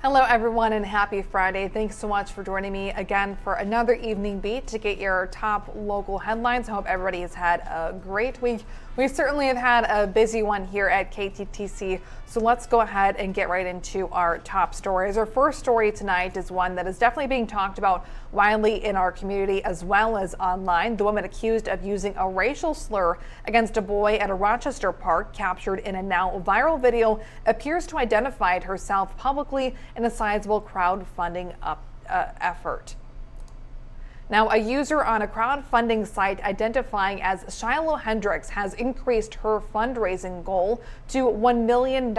Hello everyone and happy Friday. Thanks so much for joining me again for another evening beat to get your top local headlines. I hope everybody has had a great week. We certainly have had a busy one here at KTTC, so let's go ahead and get right into our top stories. Our first story tonight is one that is definitely being talked about widely in our community as well as online. The woman accused of using a racial slur against a boy at a Rochester park, captured in a now viral video, appears to identify herself publicly in a sizable crowdfunding effort. Now, a user on a crowdfunding site identifying as Shiloh Hendricks has increased her fundraising goal to $1 million,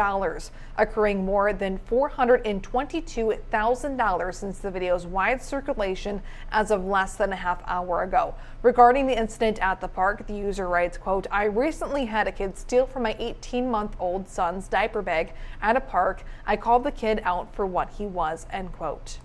accruing more than $422,000 since the video's wide circulation as of less than a half hour ago. Regarding the incident at the park, the user writes, quote, "I recently had a kid steal from my 18-month-old son's diaper bag at a park. I called the kid out for what he was," end quote.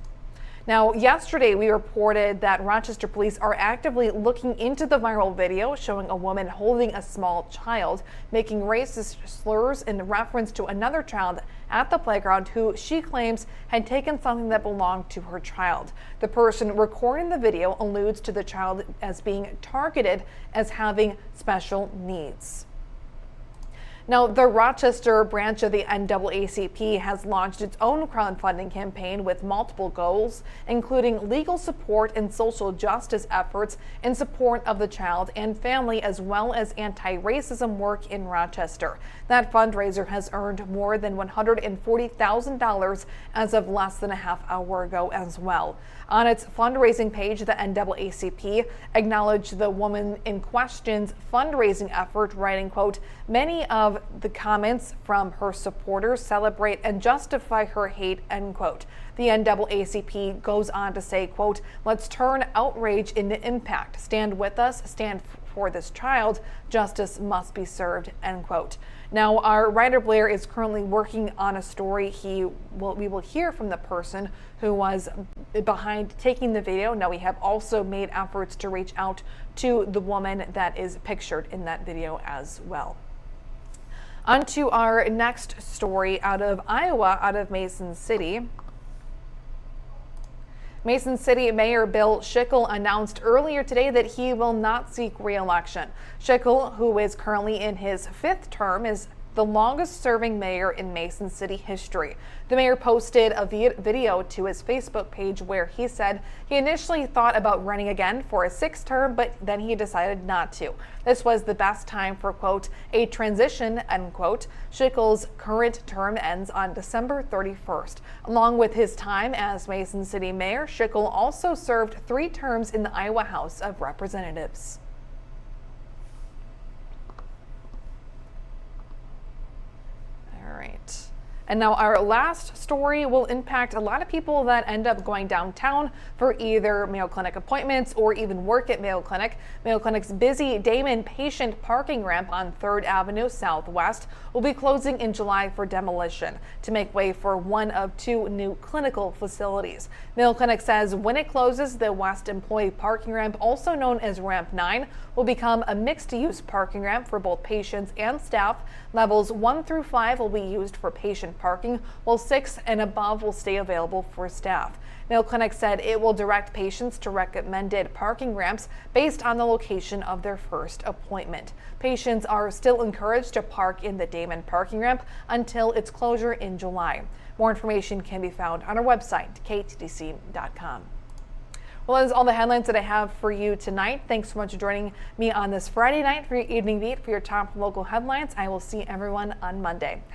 Now, yesterday we reported that Rochester police are actively looking into the viral video showing a woman holding a small child, making racist slurs in reference to another child at the playground who she claims had taken something that belonged to her child. The person recording the video alludes to the child as being targeted as having special needs. Now, the Rochester branch of the NAACP has launched its own crowdfunding campaign with multiple goals, including legal support and social justice efforts in support of the child and family, as well as anti-racism work in Rochester. That fundraiser has earned more than $140,000 as of less than a half hour ago as well. On its fundraising page, the NAACP acknowledged the woman in question's fundraising effort, writing, quote, "Many of the comments from her supporters celebrate and justify her hate," end quote. The NAACP goes on to say, quote, "Let's turn outrage into impact. Stand with us, stand for this child. Justice must be served," end quote. Now, our writer Blair is currently working on a story. We will hear from the person who was behind taking the video. Now, we have also made efforts to reach out to the woman that is pictured in that video as well. On to our next story out of Iowa, out of Mason City. Mason City Mayor Bill Schickel announced earlier today that he will not seek re-election. Schickel, who is currently in his 5th term, is the longest-serving mayor in Mason City history. The mayor posted a video to his Facebook page where he said he initially thought about running again for a 6th term, but then he decided not to. This was the best time for, quote, "a transition," end quote. Schickel's current term ends on December 31st. Along with his time as Mason City mayor, Schickel also served 3 terms in the Iowa House of Representatives. And now our last story will impact a lot of people that end up going downtown for either Mayo Clinic appointments or even work at Mayo Clinic. Mayo Clinic's busy Damon patient parking ramp on 3rd Avenue Southwest will be closing in July for demolition to make way for one of 2 new clinical facilities. Mayo Clinic says when it closes, the West Employee Parking Ramp, also known as Ramp 9, will become a mixed-use parking ramp for both patients and staff. Levels 1 through 5 will be used for patient parking, while 6 and above will stay available for staff. Mayo Clinic said it will direct patients to recommended parking ramps based on the location of their first appointment. Patients are still encouraged to park in the Damon parking ramp until its closure in July. More information can be found on our website, ktdc.com. Well, that is all the headlines that I have for you tonight. Thanks so much for joining me on this Friday night for your evening beat for your top local headlines. I will see everyone on Monday.